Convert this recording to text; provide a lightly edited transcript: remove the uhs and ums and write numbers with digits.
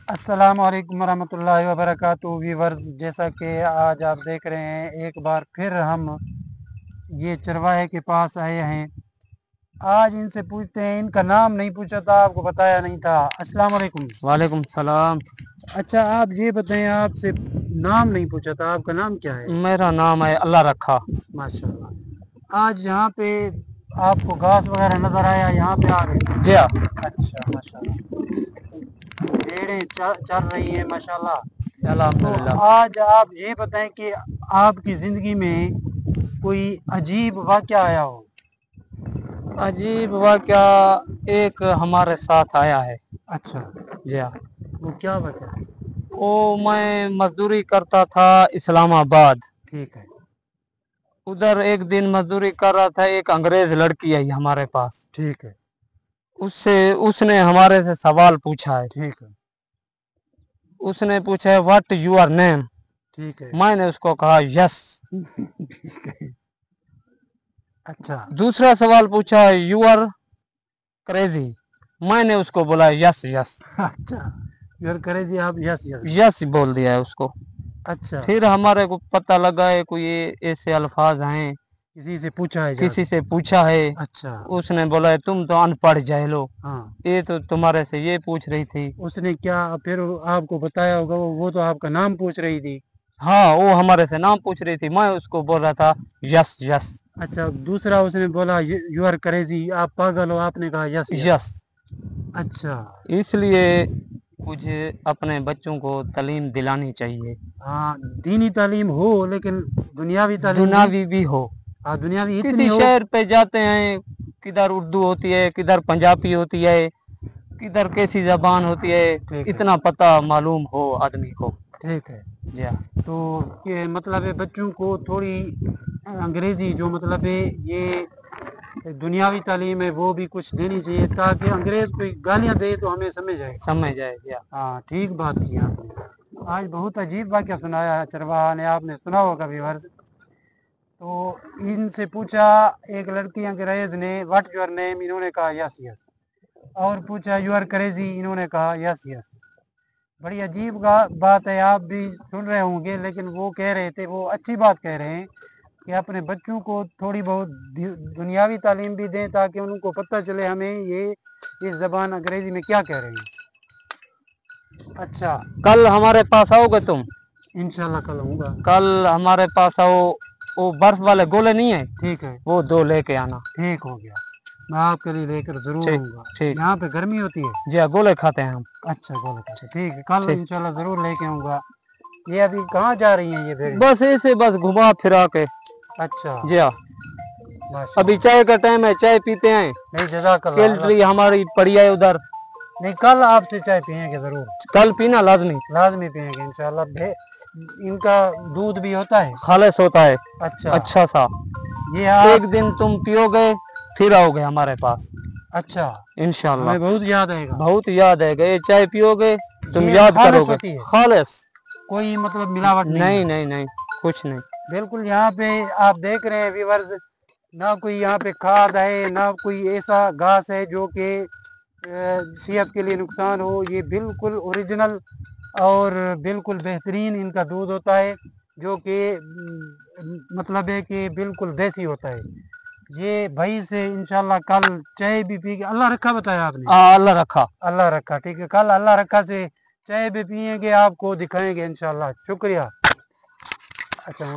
अस्सलाम वालेकुम रहमतुल्लाहि व बरकातुहू। व्यूअर्स, जैसा कि आज आप देख रहे हैं, एक बार फिर हम ये चरवाहे के पास आए हैं। आज इनसे पूछते हैं, इनका नाम नहीं पूछा था, आपको बताया नहीं था। अस्सलाम वालेकुम। वालेकुम सलाम। अच्छा, आप ये बताएं, आपसे नाम नहीं पूछा था, आपका नाम क्या है? मेरा नाम है अल्लाह रखा। माशाल्लाह। आज यहाँ पे आपको घास वगैरह नजर आया, यहाँ पे आ गए? जी हाँ। अच्छा, माशाल्लाह। भेड़ें चर रही हैं माशाल्लाह। तो अल्हम्दुलिल्लाह। आज आप ये बताएं कि आपकी ज़िंदगी में कोई अजीब वाक़या आया हो? अजीब वाक़या एक हमारे साथ आया है। अच्छा, जी हाँ। वो क्या वाक़या है? वो मैं मजदूरी करता था इस्लामाबाद। ठीक है, उधर एक दिन मजदूरी कर रहा था, एक अंग्रेज लड़की आई हमारे पास। ठीक है, उसने हमारे से सवाल पूछा है। ठीक है, उसने पूछा है व्हाट योर नेम। ठीक है। मैंने उसको कहा यस। ठीक है। अच्छा, दूसरा सवाल पूछा है यू आर क्रेजी। मैंने उसको बोला यस यस। अच्छा, यार करे जी आप, यस यस। यस बोल दिया है उसको। अच्छा, फिर हमारे को पता लगा है कोई ये ऐसे अल्फाज हैं। किसी से पूछा है किसी जाके? से पूछा है। अच्छा, उसने बोला है तुम तो अनपढ़ जाहिलो, हाँ। ये तो तुम्हारे से ये पूछ रही थी। उसने क्या फिर आपको बताया होगा? वो तो आपका नाम पूछ रही थी। हाँ, वो हमारे से नाम पूछ रही थी, मैं उसको बोल रहा था यस यस। अच्छा, दूसरा उसने बोला यू आर क्रेजी, आप पागल हो, आपने कहा यस यस। यस। अच्छा, इसलिए कुछ अपने बच्चों को तालीम दिलानी चाहिए। हाँ, दीनी तालीम हो लेकिन दुनियावी तालीम भी। दुनियावी भी हो। हाँ, दुनियावी इतनी किसी हो। शहर पे जाते हैं, किधर उर्दू होती है, किधर पंजाबी होती है, किधर कैसी जबान होती है, ठीक है, इतना पता मालूम हो आदमी को। ठीक है। जी हाँ। तो ये मतलब है बच्चों को थोड़ी अंग्रेजी जो मतलब है ये दुनियावी तालीम है वो भी कुछ देनी चाहिए, ताकि अंग्रेज कोई गालियां दे तो हमें समझ आए। समझ आए। जी हाँ। हाँ, ठीक बात की आपने। आज बहुत अजीब वाक्य सुनाया है चरवाहा ने, आपने सुना होगा व्यूअर्स। तो इनसे पूछा, एक लड़की अंग्रेज ने व्हाट योर नेम, इन्होंने कहा यस यस। और पूछा यू आर क्रेजी, इन्होंने कहा यस यस। बड़ी अजीब बात है, आप भी सुन रहे होंगे, लेकिन वो कह रहे थे, वो अच्छी बात कह रहे हैं कि अपने बच्चों को थोड़ी बहुत दुनियावी तालीम भी दें, ताकि उनको पता चले हमें ये इस जबान अंग्रेजी में क्या कह रहे हैं। अच्छा, कल हमारे पास आओगे तुम? इंशाल्लाह कल आऊँगा। कल हमारे पास आओ। वो बर्फ वाले गोले नहीं है, ठीक है, वो 2 लेके आना। ठीक हो गया। मैं आपके लिए लेकर ज़रूर ठीक। आऊँगा। ठीक। यहाँ पे गर्मी होती है? जी हाँ, गोले खाते हैं हम। अच्छा, गोल अच्छा, ठीक है, कल ठीक। इंशाल्लाह ज़रूर लेके आऊँगा। ये अभी कहाँ जा रही हैं ये भेड़ें? बस ऐसे बस घुमा फिरा के। अच्छा, जी हाँ। अभी माशाल्लाह। चाय का टाइम है, चाय पीते हैं। नहीं, जज़ाकल्लाह, केल्ट्री हमारी पड़ी है उधर। नहीं, कल आपसे चाय पियेंगे ज़रूर। कल पीना लाजमी। लाज़मी पियेंगे इंशाल्लाह। इनका दूध भी होता है? खालिस होता है। अच्छा, अच्छा सा। ये आप। एक दिन तुम पियोगे, फिर आओगे हमारे पास अच्छा, इंशाल्लाह। हमें बहुत याद आएगा। बहुत याद है, ये चाय पियोगे तुम ये याद खालिश करोगे। होती है, खालिस। कोई मतलब मिलावट नहीं नहीं है? नहीं नहीं, कुछ नहीं। बिल्कुल। यहाँ पे आप देख रहे हैं व्यूअर्स, ना कोई यहाँ पे खाद है, ना कोई ऐसा घास है जो कि सेहत के लिए नुकसान हो। ये बिल्कुल ओरिजिनल और बिल्कुल बेहतरीन इनका दूध होता है, जो कि मतलब है कि बिल्कुल देसी होता है। ये भाई से इंशाल्लाह कल चाय भी पी के, अल्लाह रखा बताया आपने? अल्लाह रखा। अल्लाह रखा, ठीक है, कल अल्लाह रखा से चाय भी पियेंगे, आपको दिखाएंगे इंशाल्लाह। शुक्रिया। अच्छा।